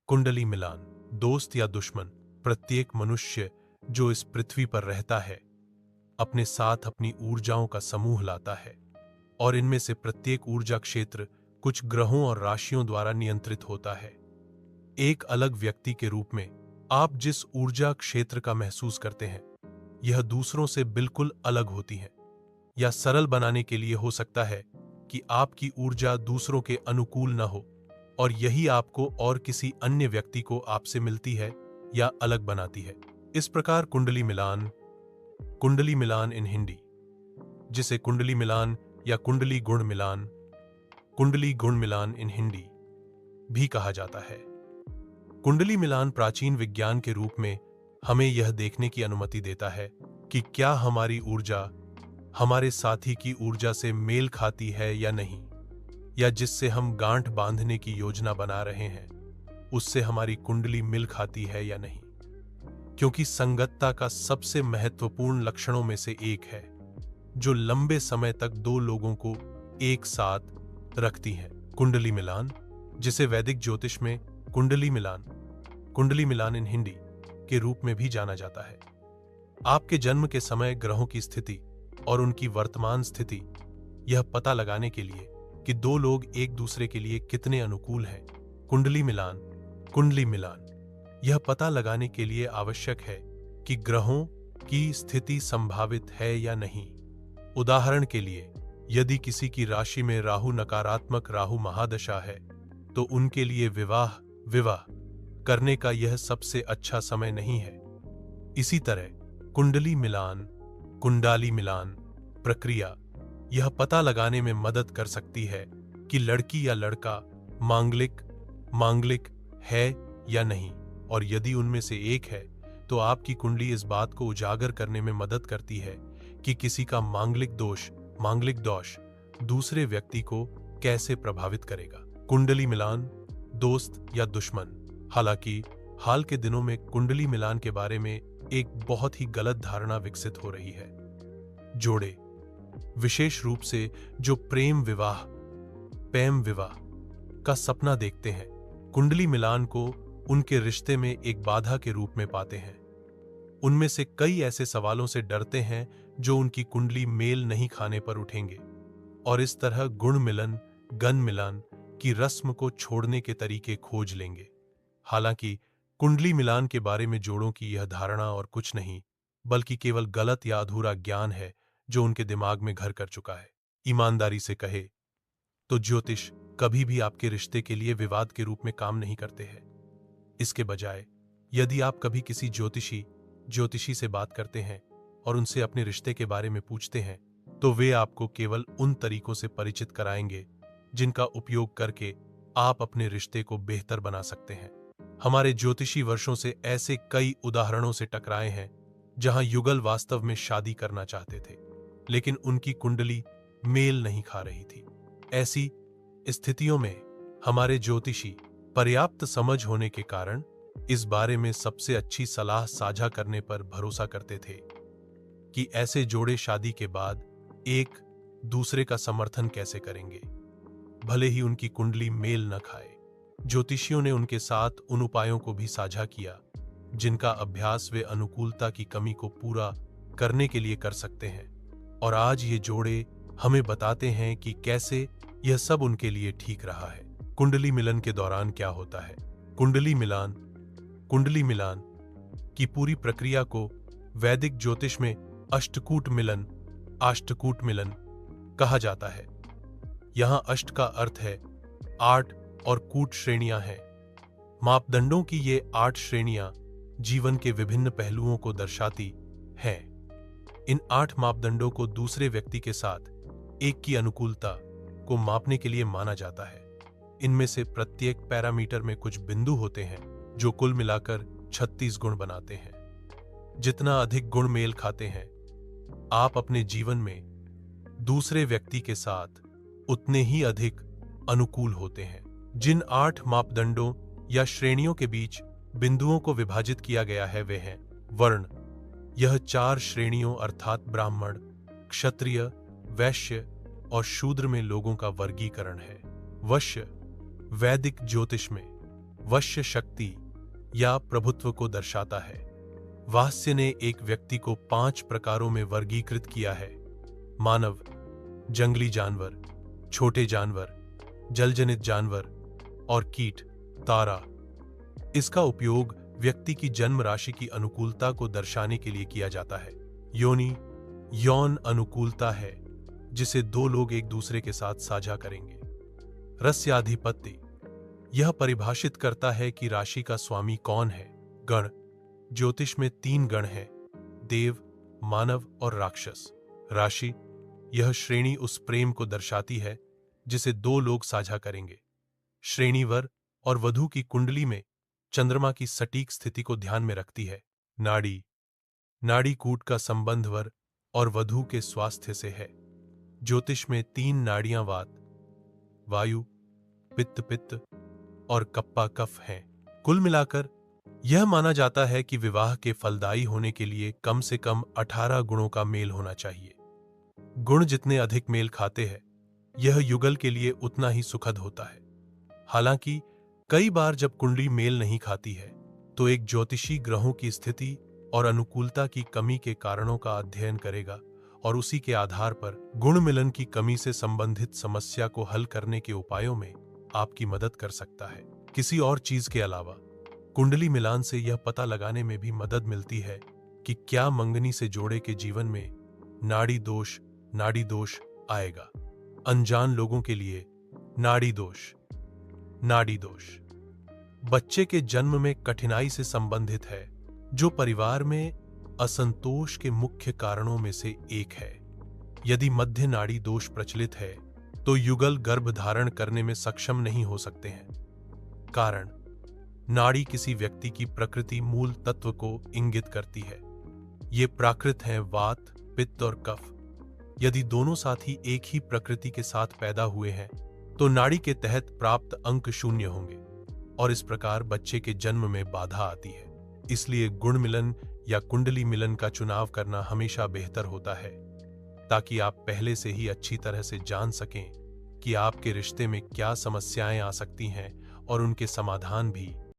कुंडली मिलान, दोस्त या दुश्मन, प्रत्येक मनुष्य जो इस पृथ्वी पर रहता है अपने साथ अपनी ऊर्जाओं का समूह लाता है और इनमें से प्रत्येक ऊर्जा क्षेत्र कुछ ग्रहों और राशियों द्वारा नियंत्रित होता है। एक अलग व्यक्ति के रूप में आप जिस ऊर्जा क्षेत्र का महसूस करते हैं यह दूसरों से बिल्कुल अलग होती है, या सरल बनाने के लिए हो सकता है कि आपकी ऊर्जा दूसरों के अनुकूल न हो और यही आपको और किसी अन्य व्यक्ति को आपसे मिलती है या अलग बनाती है। इस प्रकार कुंडली मिलान इन हिंदी, जिसे कुंडली मिलान या कुंडली गुण मिलान इन हिंदी भी कहा जाता है। कुंडली मिलान प्राचीन विज्ञान के रूप में हमें यह देखने की अनुमति देता है कि क्या हमारी ऊर्जा हमारे साथी की ऊर्जा से मेल खाती है या नहीं, या जिससे हम गांठ बांधने की योजना बना रहे हैं उससे हमारी कुंडली मिल खाती है या नहीं। क्योंकि संगतता का सबसे महत्वपूर्ण लक्षणों में से एक है जो लंबे समय तक दो लोगों को एक साथ रखती है। कुंडली मिलान, जिसे वैदिक ज्योतिष में कुंडली मिलान इन हिंदी के रूप में भी जाना जाता है, आपके जन्म के समय ग्रहों की स्थिति और उनकी वर्तमान स्थिति यह पता लगाने के लिए कि दो लोग एक दूसरे के लिए कितने अनुकूल हैं। कुंडली मिलान यह पता लगाने के लिए आवश्यक है कि ग्रहों की स्थिति संभावित है या नहीं। उदाहरण के लिए, यदि किसी की राशि में राहु नकारात्मक राहु महादशा है तो उनके लिए विवाह करने का यह सबसे अच्छा समय नहीं है। इसी तरह कुंडली मिलान प्रक्रिया यह पता लगाने में मदद कर सकती है कि लड़की या लड़का मांगलिक है या नहीं, और यदि उनमें से एक है तो आपकी कुंडली इस बात को उजागर करने में मदद करती है कि किसी का मांगलिक दोष दूसरे व्यक्ति को कैसे प्रभावित करेगा। कुंडली मिलान, दोस्त या दुश्मन। हालांकि हाल के दिनों में कुंडली मिलान के बारे में एक बहुत ही गलत धारणा विकसित हो रही है। जोड़े, विशेष रूप से जो प्रेम विवाह का सपना देखते हैं, कुंडली मिलान को उनके रिश्ते में एक बाधा के रूप में पाते हैं। उनमें से कई ऐसे सवालों से डरते हैं जो उनकी कुंडली मेल नहीं खाने पर उठेंगे और इस तरह गण मिलान की रस्म को छोड़ने के तरीके खोज लेंगे। हालांकि कुंडली मिलान के बारे में जोड़ों की यह धारणा और कुछ नहीं बल्कि केवल गलत या अधूरा ज्ञान है जो उनके दिमाग में घर कर चुका है। ईमानदारी से कहे तो ज्योतिष कभी भी आपके रिश्ते के लिए विवाद के रूप में काम नहीं करते हैं। इसके बजाय यदि आप कभी किसी ज्योतिषी से बात करते हैं और उनसे अपने रिश्ते के बारे में पूछते हैं तो वे आपको केवल उन तरीकों से परिचित कराएंगे जिनका उपयोग करके आप अपने रिश्ते को बेहतर बना सकते हैं। हमारे ज्योतिषी वर्षों से ऐसे कई उदाहरणों से टकराए हैं जहां युगल वास्तव में शादी करना चाहते थे लेकिन उनकी कुंडली मेल नहीं खा रही थी। ऐसी स्थितियों में हमारे ज्योतिषी पर्याप्त समझ होने के कारण इस बारे में सबसे अच्छी सलाह साझा करने पर भरोसा करते थे कि ऐसे जोड़े शादी के बाद एक दूसरे का समर्थन कैसे करेंगे, भले ही उनकी कुंडली मेल न खाए। ज्योतिषियों ने उनके साथ उन उपायों को भी साझा किया जिनका अभ्यास वे अनुकूलता की कमी को पूरा करने के लिए कर सकते हैं, और आज ये जोड़े हमें बताते हैं कि कैसे यह सब उनके लिए ठीक रहा है। कुंडली मिलन के दौरान क्या होता है? कुंडली मिलान की पूरी प्रक्रिया को वैदिक ज्योतिष में अष्टकूट मिलन कहा जाता है। यहां अष्ट का अर्थ है 8 और कूट श्रेणियां हैं। मापदंडों की ये 8 श्रेणियां जीवन के विभिन्न पहलुओं को दर्शाती हैं। इन 8 मापदंडों को दूसरे व्यक्ति के साथ एक की अनुकूलता को मापने के लिए माना जाता है। इनमें से प्रत्येक पैरामीटर में कुछ बिंदु होते हैं जो कुल मिलाकर 36 गुण बनाते हैं। जितना अधिक गुण मेल खाते हैं आप अपने जीवन में दूसरे व्यक्ति के साथ उतने ही अधिक अनुकूल होते हैं। जिन 8 मापदंडों या श्रेणियों के बीच बिंदुओं को विभाजित किया गया है वे हैं वर्ण। यह 4 श्रेणियों अर्थात ब्राह्मण, क्षत्रिय, वैश्य और शूद्र में लोगों का वर्गीकरण है। वैश्य वैदिक ज्योतिष में वश्य शक्ति या प्रभुत्व को दर्शाता है। वात्स्य ने एक व्यक्ति को 5 प्रकारों में वर्गीकृत किया है: मानव, जंगली जानवर, छोटे जानवर, जलजनित जानवर और कीट, तारा। इसका उपयोग व्यक्ति की जन्म राशि की अनुकूलता को दर्शाने के लिए किया जाता है। योनि यौन अनुकूलता है जिसे 2 लोग एक दूसरे के साथ साझा करेंगे। रस्याधिपत्य यह परिभाषित करता है कि राशि का स्वामी कौन है। गण ज्योतिष में 3 गण हैं: देव, मानव और राक्षस। राशि यह श्रेणी उस प्रेम को दर्शाती है जिसे 2 लोग साझा करेंगे। श्रेणी वर और वधू की कुंडली में चंद्रमा की सटीक स्थिति को ध्यान में रखती है। नाड़ी नाड़ी कूट का संबंध वर और वधू के स्वास्थ्य से है। ज्योतिष में 3 नाड़ियां वात, वायु, पित्त और कप्पा कफ हैं। कुल मिलाकर यह माना जाता है कि विवाह के फलदायी होने के लिए कम से कम 18 गुणों का मेल होना चाहिए। गुण जितने अधिक मेल खाते हैं, यह युगल के लिए उतना ही सुखद होता है। हालांकि कई बार जब कुंडली मेल नहीं खाती है, तो एक ज्योतिषी ग्रहों की स्थिति और अनुकूलता की कमी के कारणों का अध्ययन करेगा और उसी के आधार पर गुण मिलन की कमी से संबंधित समस्या को हल करने के उपायों में आपकी मदद कर सकता है। किसी और चीज के अलावा कुंडली मिलान से यह पता लगाने में भी मदद मिलती है कि क्या मंगनी से जोड़े के जीवन में नाड़ी दोष आएगा। अनजान लोगों के लिए नाड़ी दोष बच्चे के जन्म में कठिनाई से संबंधित है, जो परिवार में असंतोष के मुख्य कारणों में से एक है। यदि मध्य नाड़ी दोष प्रचलित है, तो युगल गर्भ धारण करने में सक्षम नहीं हो सकते हैं। कारण नाड़ी किसी व्यक्ति की प्रकृति मूल तत्व को इंगित करती है। ये प्राकृत हैं वात, पित्त और कफ। यदि दोनों साथी एक ही प्रकृति के साथ पैदा हुए हैं, तो नाड़ी के तहत प्राप्त अंक 0 होंगे और इस प्रकार बच्चे के जन्म में बाधा आती है। इसलिए गुण मिलन या कुंडली मिलन का चुनाव करना हमेशा बेहतर होता है, ताकि आप पहले से ही अच्छी तरह से जान सकें कि आपके रिश्ते में क्या समस्याएं आ सकती हैं और उनके समाधान भी